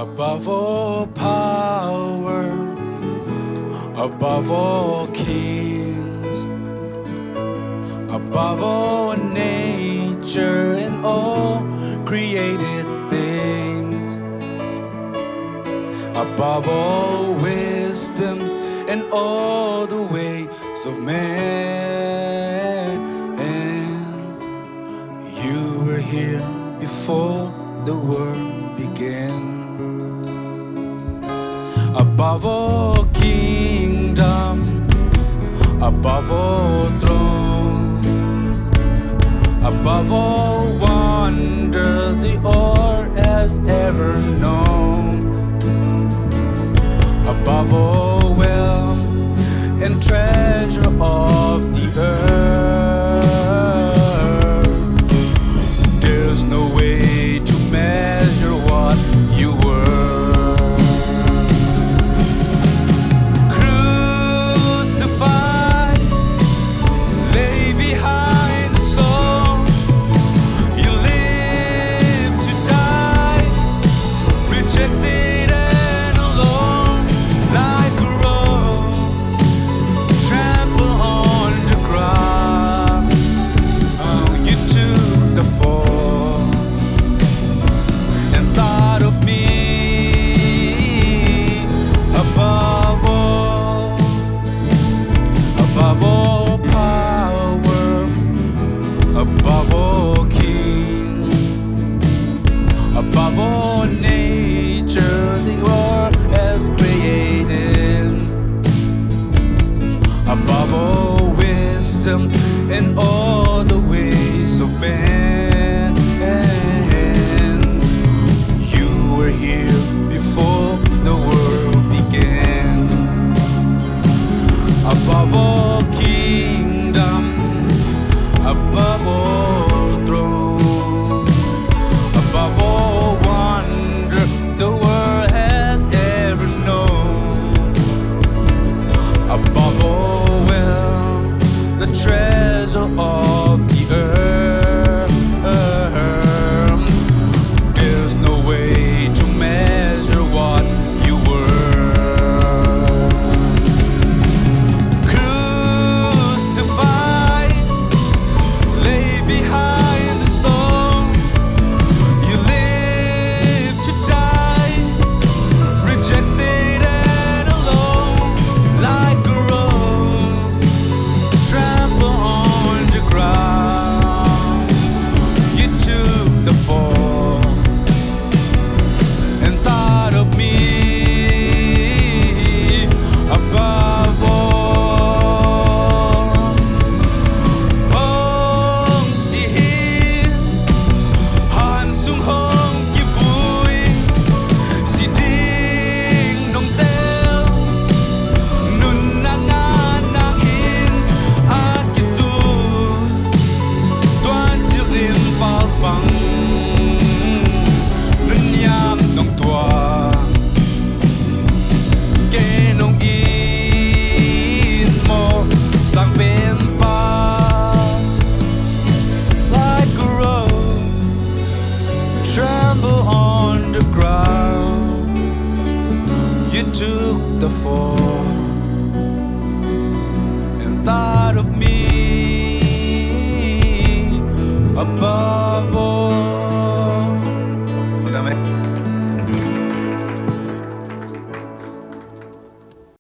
Above all power, above all kings, above all nature and all created things, above all wisdom and all the ways of man. You were here before the world began. Above all kingdom, above all throne, above all wonder the earth has ever known, above all wealth and treasure of the earth, there's no way to measure what you were. Above all power, above all king, above all nature the earth has created, above all wisdom and all the ways of man. You were here before the world began. Above all kingdom, above all throne, above all wonder the world has ever known, above all wealth, the treasure of the earth, there's no way to measure what you were. You took the fall and thought of me above all.